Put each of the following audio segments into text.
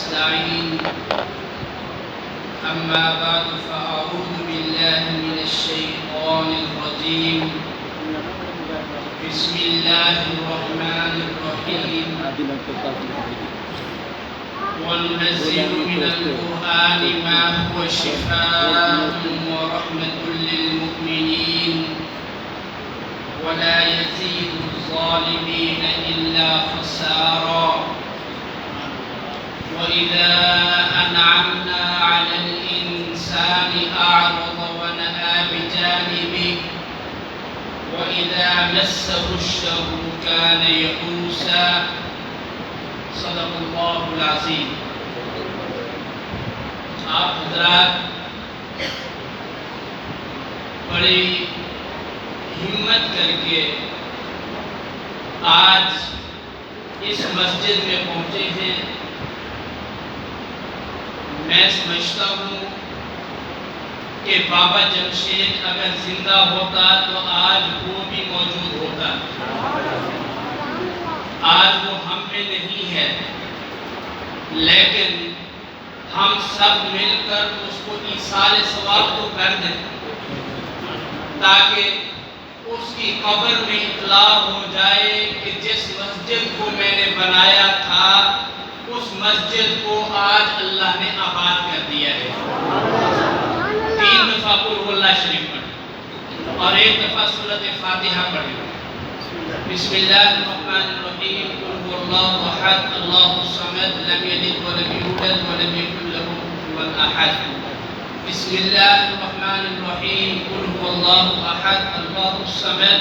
ونستعين أما بعد فأعوذ بالله من الشيطان الرجيم بسم الله الرحمن الرحيم وننزل من القرآن ما هو شفاء ورحمة للمؤمنين ولا يزيد الظالمين إلا خسارا وإذا أنعمنا على الإنسان أعرض ونأى بجانبه وإذا مسه الشر كان يئوسا صدق اللہ العظیم۔ آپ حضرات بڑی ہمت کر کے آج اس مسجد میں پہنچے ہیں۔ میں سمجھتا ہوں کہ بابا جمشید اگر زندہ ہوتا تو آج وہ بھی موجود ہوتا۔ آج وہ ہم میں نہیں ہے، لیکن ہم سب مل کر اس کو ایصال ثواب تو کر دیں تاکہ اس کی قبر میں اطلاع ہو جائے کہ جس مسجد کو میں نے بنایا تھا اس مسجد کو آج اللہ نے آباد کر دیا ہے۔ 3 دفعہ قل هو اللہ شریف پڑھیں اور 1 دفعہ سورۃ فاتحہ پڑھیں۔ بسم اللہ الرحمن الرحیم قل هو اللہ احد اللہ الصمد لم یلد ولم یولد ولم یکن له کفوا احد۔ بسم اللہ الرحمن الرحیم قل هو اللہ احد اللہ الصمد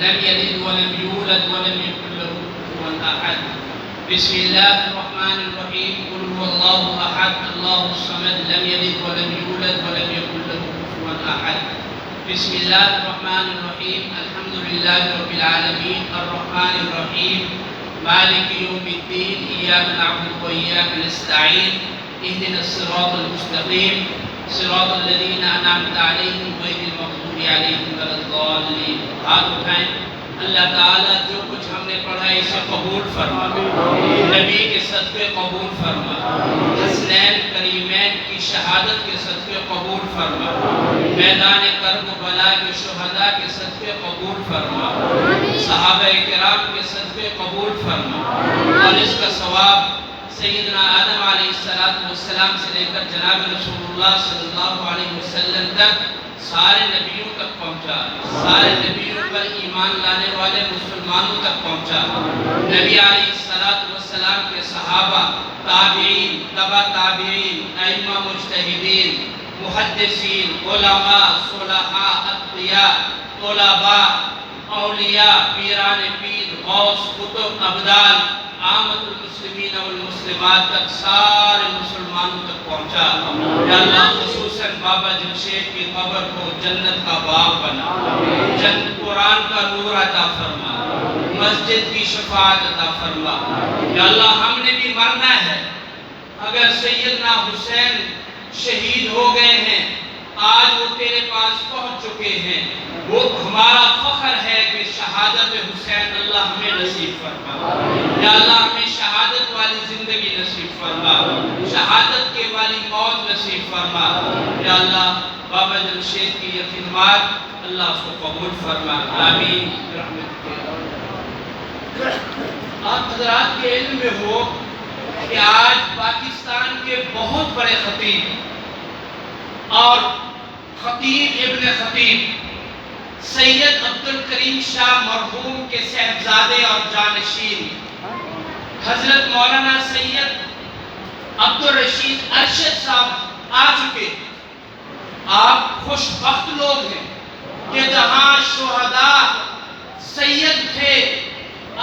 لم یلد ولم یولد ولم یکن له کفوا احد۔ بسم اللہ الرحمن الرحیم قل هو اللہ احد اللہ الصمد لم یلد ولم یولد ولم یکن له کفوا احد۔ بسم اللہ الرحمن الرحیم الحمدللہ رب العالمین الرحمن الرحیم مالک یوم الدین ایاک نعبد و ایاک نستعین اہدنا الصراط المستقیم صراط الذین انعمت علیہم غیر المغضوب علیہم ولا الضالین۔ ہاتھ اٹھائیں۔ اللہ تعالیٰ جو کچھ ہم نے پڑھا ہے اسے قبول فرما، نبی کے صدقے قبول فرما، حسنین کریمین کی شہادت کے صدقے قبول فرما، میدان کرب و بلا کے شہداء کے صدقے قبول فرما، صحابہ کرام کے صدقے قبول فرما، اور اس کا ثواب سیدنا آدم علیہ السلام سے لے کر جناب رسول اللہ صلی اللہ علیہ وسلم تک سارے نبیوں تک پہنچا، سارے نبیوں پر ایمان لانے والے مسلمانوں تک پہنچا۔ نبی علیہ السلام کے صحابہ، تابعین، تبع تابعین، ائمہ مجتہدین، محدثین، علماء، صلحاء، اتقیاء، طلباء، اولیاء، پیران پیر، غوث، قطب، ابدال، عامت المسلمین والمسلمات تک سارے مسلمانوں تک پہنچا۔ یا اللہ خصوصاً بابا جمشید کی قبر کو جنت کا باغ بنا، قرآن کا نور عطا فرما، مسجد کی شفاعت عطا فرما۔ یا اللہ ہم نے بھی مرنا ہے، اگر سیدنا حسین شہید ہو گئے ہیں، آج وہ تیرے پاس پہنچ چکے ہیں، وہ ہمارا فخر ہے کہ شہادت حسین اللہ ہمیں نصیب فرما۔ یا اللہ ہمیں شہادت والی زندگی نصیب فرما، شہادت کے والی موت نصیب فرما۔ یا اللہ بابا جمشید کی یہ خدمات اللہ اس کو قبول فرما، آمین برحمتک۔ آپ حضرات کے علم میں ہو کہ آج پاکستان کے بہت بڑے خطیب اور خطیب ابن خطیب سید عبدالکریم شاہ مرحوم کے صاحبزادے اور جانشین حضرت مولانا سید عبدالرشید ارشد صاحب آ چکے۔ آپ خوش بخت لوگ ہیں کہ جہاں شہداء سید تھے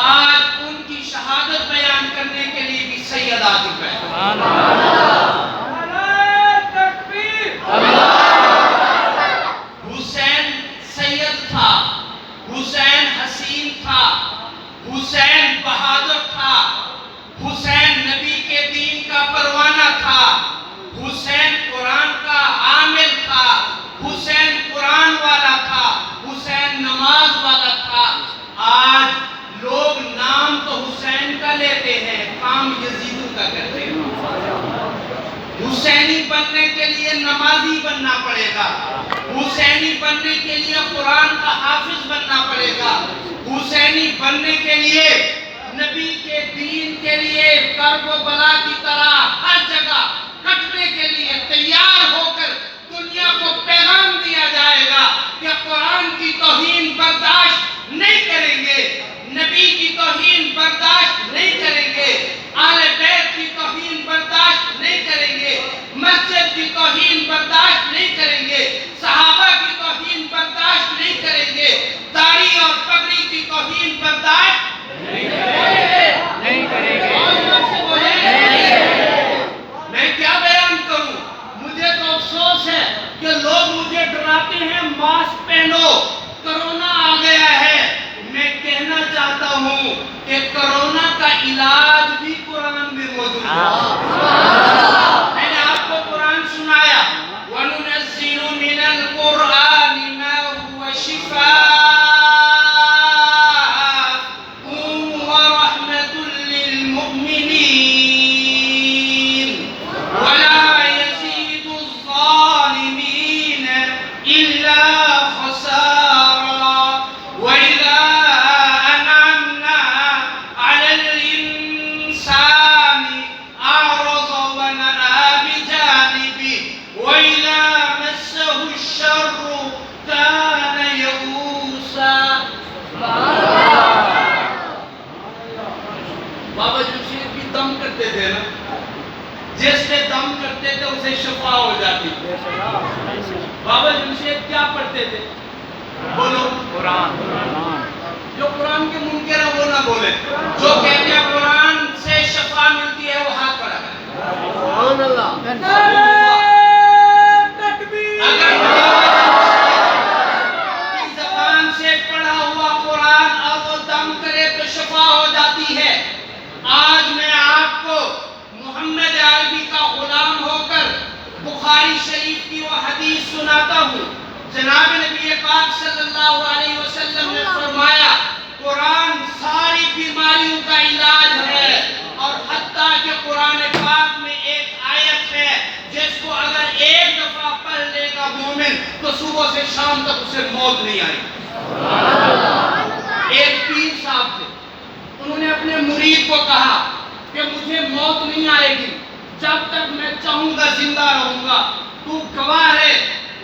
آج ان کی شہادت بیان کرنے کے لیے بھی سید آ چکا ہے۔ حسین سید تھا، حسین حسین تھا، حسین بہادر تھا، حسین نبی کے دین کا پروانہ تھا، حسین قرآن کا عامل تھا، حسین قرآن والا تھا، حسین نماز والا تھا۔ آج لوگ نام تو حسین کا لیتے ہیں، کام یزیدوں کا کرتے ہیں۔ حسینی بننے کے لیے نمازی بننا پڑے گا، حسینی بننے کے لیے قرآن کا حافظ بننا پڑے گا، حسینی بننے کے لیے نبی کے دین کے لیے کرب و بلا کی طرح ہر جگہ کٹنے کے لیے تیار ہو کر دنیا کو پیغام دیا جائے گا کہ قرآن کی توہین برداشت نہیں کریں گے، نبی کی توہین برداشت نہیں کریں گے، اہل بیت کی توہین برداشت نہیں کریں گے، مسجد کی توہین برداشت نہیں کریں گے، صحابہ کی توہین برداشت نہیں کریں گے، داڑھی اور پگڑی کی توہین برداشت نہیں کریں گے۔ میں کیا بیان کروں؟ مجھے تو افسوس ہے کہ لوگ مجھے ڈراتے ہیں ماسک پہنو، کرونا آ گیا ہے۔ میں کہنا چاہتا ہوں کہ کرونا کا علاج بھی قرآن میں موجود ہے۔ میں نے آپ کو قرآن سنایا، وَنُنَزِّلُ مِنَ الْقُرْآنِ مَا هُوَ شِفَاءٌ وَرَحْمَةٌ لِّلْمُؤْمِنِينَ وَلَا يَزِيدُ الظَّالِمِينَ إِلَّا خَسَارًا وَإِذَا أَنْعَمْنَا عَلَى الْإِنسَانِ أَعْرَضَ وَنَأَىٰ بِجَانِبِهِ وَإِذَا مَسَّهُ الشَّرُّ كَانَ يَئُوسًا۔ بابا جمشید بھی دم کرتے تھے نا، جس پہ دم کرتے تھے اسے شفا ہو جاتی۔ بابا جمشید کیا پڑھتے تھے؟ بولو قرآن۔ جو قرآن کے منکر ہیں وہ نہ بولے، جو کہتے ہیں قرآن سے شفا ملتی ہے وہ ہاتھ کھڑا کرے۔ اگر کی زبان سے پڑھا ہوا قرآن اور وہ دم کرے تو شفا ہو جاتی ہے۔ آج میں آپ کو محمد عربی کا غلام ہو کر بخاری شریف کی وہ حدیث سناتا ہوں۔ جناب نبی پاک صلی اللہ علیہ وسلم نے فرمایا قرآن ساری بیماریوں کا علاج ہے، اور حتیٰ کہ قرآن پاک میں ایک آیت ہے جس کو اگر ایک دفعہ پڑھ لے گا مومن تو صبح سے شام تک اسے موت نہیں آئی۔ ایک پیر صاحب تھے، انہوں نے اپنے مرید کو کہا کہ مجھے موت نہیں آئے گی، جب تک میں چاہوں گا زندہ رہوں گا، تو گواہ ہے۔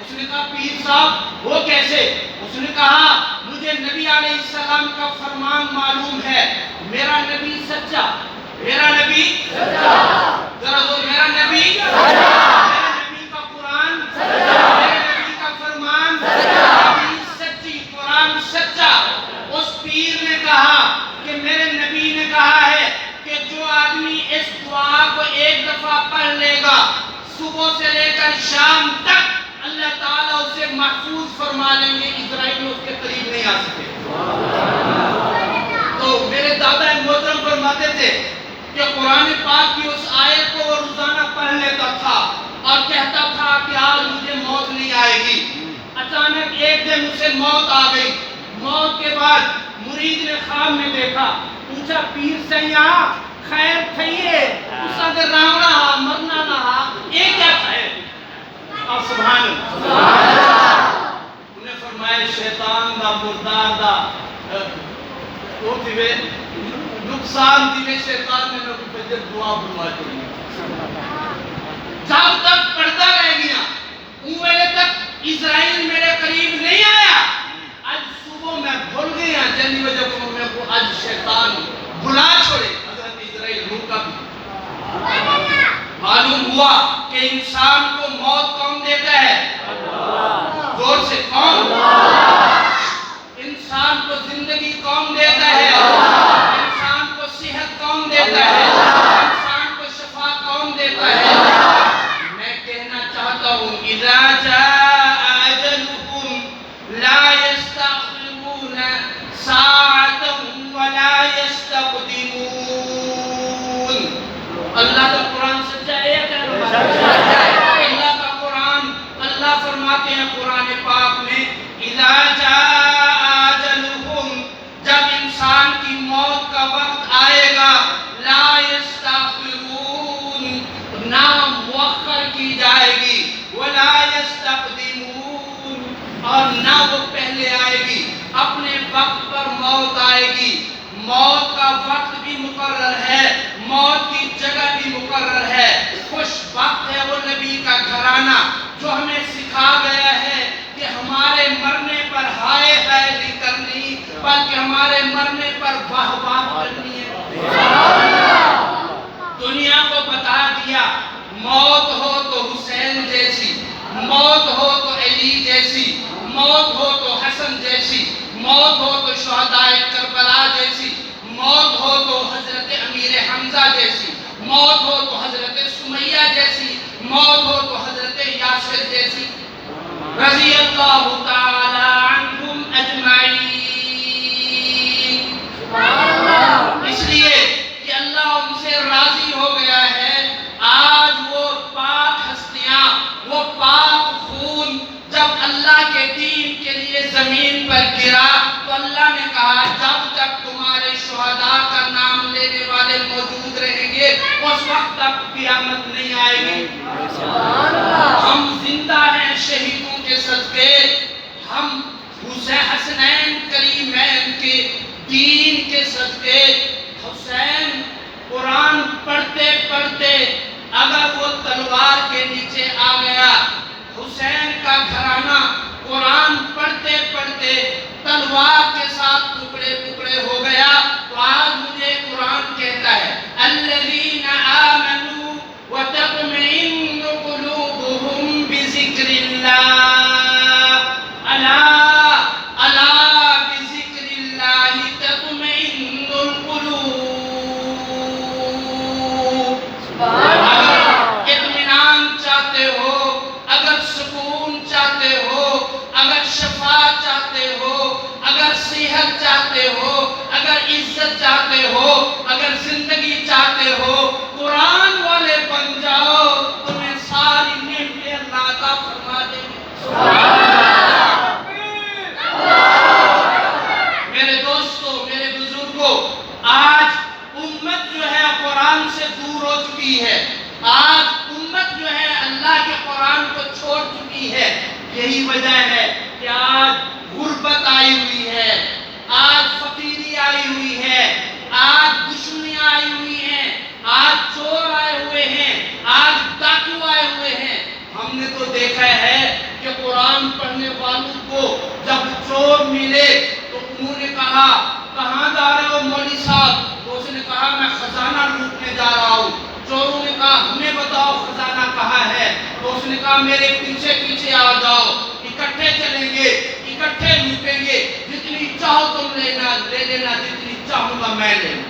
اس نے کہا پیر صاحب وہ کیسے؟ اس نے کہا مجھے نبی علیہ السلام کا فرمان معلوم ہے، میرا نبی سچا، میرا نبی سچا، ذرا زور، میرا نبی سچا، میرے نبی کا قرآن سچا، میرے نبی کا فرمان سچا، نبی سچی، قرآن سچا۔ اس پیر نے کہا کہ میرے نبی نے کہا ہے کہ جو آدمی اس دعا کو ایک دفعہ پڑھ لے گا صبح سے لے کر شام تک اللہ تعالیٰ اسے محفوظ فرما لیں گے، اسرائیل اس کے قریب نہیں آ سکے۔ تو میرے دادا محترم فرماتے تھے کہ قرآن پاک کی اس آیت کو وہ روزانہ پڑھ لیتا تھا اور کہتا تھا کہ آج مجھے موت نہیں آئے گی۔ اچانک ایک دن اسے موت آ گئی۔ موت کے بعد مرید نے خواب میں دیکھا، پوچھا پیر سیاں خیر تھئیے، اسا دے رامڑا ہا مرنا نہ ہا، یہ کیا ہے؟ آپ سبحان اللہ۔ انہیں فرمایا شیطان دا مردار دا وہ تھے نقصان تھی شیطان نے نبی فجر دعا فرما چھوڑی۔ جب تک پڑھتا رہ گیا اون ویلے تک اسرائیل میرے قریب نہیں آیا۔ آج صبح میں بھول گیا جن وجہ کو میں کو آج شیطان بھلا چھوڑے۔ حضرت اسرائیل روح کا بھی معلوم ہوا کہ انسان کو موت کون دیتا ہے؟ زور سے کون؟ انسان کو زندگی کون دیتا ہے؟ انسان کو صحت کون دیتا ہے؟ انسان کو شفا کون دیتا ہے؟ میں کہنا چاہتا ہوں اذا جاء اجلکم لا یستأخرون ساعتا ولا یستقدمون۔ اللہ کا قرآن سچا ہے یا کہہ؟ اللہ کا قرآن، اللہ فرماتے ہیں قرآن پاک میں اذا خوش بخت ہے وہ نبی کا گھرانہ جو ہمیں سکھا گیا ہے کہ ہمارے مرنے پر ہائے ہائے نہیں کرنی بلکہ ہمارے مرنے پر واہ واہ کرنی ہے۔ دنیا کو بتا دیا موت ہو تو حسین جیسی، موت ہو تو علی جیسی، موت ہو تو حسن جیسی، موت ہو تو شہدائے کربلا جیسی، موت ہو تو حضرت امیر حمزہ جیسی، موت ہو تو حضرت سمیہ جیسی، موت ہو تو حضرت یاسر جیسی، رضی اللہ تعالی عنہم اجمعین۔ اس لیے کہ اللہ ان سے راضی ہو گیا ہے، آج وہ پاک ہستیاں، وہ پاک خون جب اللہ کے دین کے لیے زمین پر گرا تو اللہ نے کہا جب تک تمہارے شہداء کا نام لینے والے موجود رہیں گے اس وقت تک قیامت نہیں آئے گی۔ ہم زندہ ہیں شہیدوں کے صدقے، ہم حسنین کریمین کے دین کے صدقے۔ حسین قرآن پڑھتے پڑھتے اگر وہ تلوار کے نیچے آ گیا، حسین کا گھرانہ قرآن پڑھتے پڑھتے تلوار کے ساتھ ٹکڑے ٹکڑے ہو گیا، تو آج مجھے قرآن کہتا ہے الذین آمنوا وتطمئن قلوبهم بذکر اللہ، الا بذکر اللہ تطمئن القلوب۔ اگر اطمینان چاہتے ہو، اگر سکون چاہتے ہو، اگر شفا چاہتے ہو، اگر صحت چاہتے ہو، اگر عزت چاہتے ہو، اگر زندگی چاہتے ہو، قرآن والے بن جاؤ، تمہیں ساری نعمتیں اللہ عطا فرما دیں گے۔ میرے دوستو، میرے بزرگوں، آج امت جو ہے قرآن سے دور ہو چکی ہے، آج امت جو ہے اللہ کے قرآن کو چھوڑ چکی ہے۔ یہی وجہ ہے کہ آج غربت آئی ہوئی ہے، آج فقیری آئی ہوئی ہے، آج دشمنیاں آئی ہوئی ہیں، آج چور آئے ہوئے ہیں، آج ڈاکو آئے ہوئے ہیں۔ ہم نے تو دیکھا ہے کہ قرآن پڑھنے والوں کو جب چور ملے تو انہوں نے کہا کہاں جا رہے ہو مولوی صاحب؟ تو اس نے کہا میں خزانہ لوٹنے جا رہا ہوں۔ چوروں نے کہا ہمیں بتاؤ خزانہ کہاں ہے؟ تو اس نے کہا میرے پیچھے پیچھے آ جاؤ، اکٹھے چلیں گے، اکٹھے لوٹیں گے، جتنی چاہو تم لے لینا، جتنی چاہوں گا میں لے لوں۔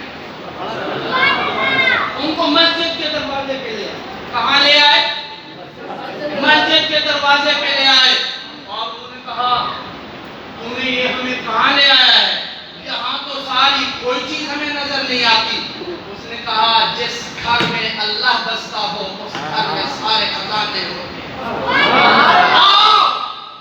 ان کو مسجد کے دروازے پہ لے آئے۔ کہاں لے آئے؟ مسجد کے دروازے پہ لے آئے، اور انہوں نے کہا تمہیں یہ ہمیں کہاں لے آیا ہے؟ یہاں تو ساری کوئی چیز ہمیں نظر نہیں آتی۔ اس نے کہا جس گھر میں اللہ بستا ہو اس گھر میں سارے خزانے ہوتے ہیں۔ آؤ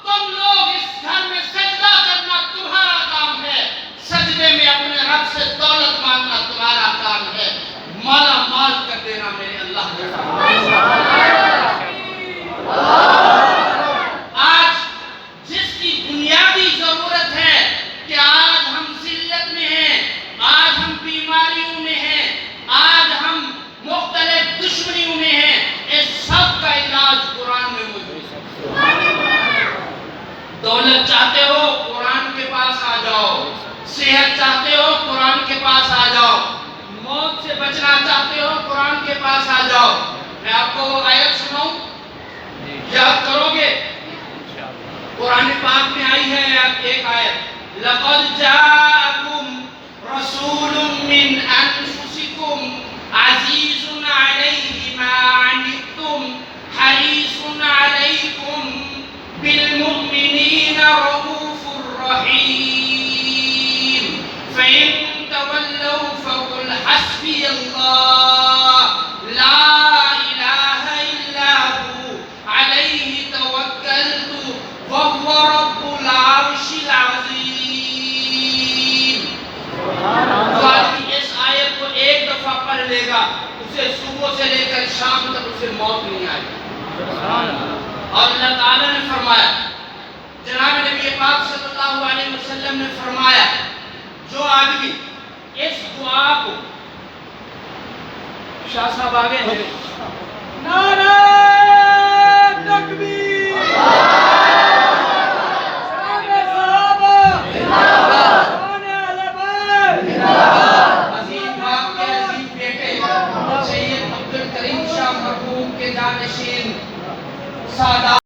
تم لوگ اس گھر میں سجدہ کرنا تمہارا کام ہے، سجدے میں اپنے رب سے دولت مانگنا تمہارا کام ہے، مالا مال کر دینا میرے اللہ کا کام ہے۔ آج جس کی بنیادی ضرورت ہے کہ آج ہم ذلت میں ہیں، آج ہم بیماریوں میں ہیں، آج ہم مختلف دشمنیوں میں ہیں، اس سب کا علاج قرآن میں موجود ہے۔ دولت چاہتے ہو قرآن کے پاس آ جاؤ، صحت چاہتے ہو قرآن کے پاس آ جاؤ، موت سے بچنا چاہتے ہو قرآن کے پاس آ جاؤ۔ میں آپ کو وہ آیت سناؤں، یاد کرو گے؟ قرآن پاک میں آئی ہے ایک آیت، لَقَدْ جَاءَكُمْ رَسُولٌ مِّنْ أَنفُسِكُمْ عَزِيزٌ عَلَيْهِ مَا عَنِتُّمْ حَرِيصٌ عَلَيْكُمْ بِالْمُؤْمِنِينَ رَءُوفٌ رَحِيمٌ فَإِن تَوَلَّوْا فَقُلْ حَسْبِيَ اللَّهُ لَا إِلَٰهَ إِلَّا هُوَ عَلَيْهِ تَوَكَّلْتُ وَهُوَ رَبُّ الْعَرْشِ الْعَظِيمِ۔ جو آدمی اس آیت کو ایک دفعہ پڑھ لے گا اسے صبح سے لے کر شام تک اسے موت نہیں آئے گی۔ اور اللہ تعالیٰ نے فرمایا، جناب نبی پاک صلی اللہ علیہ وسلم نے فرمایا، جو آدمی اس دعا کو، شاہ صاحب آگے ہیں، نعرہ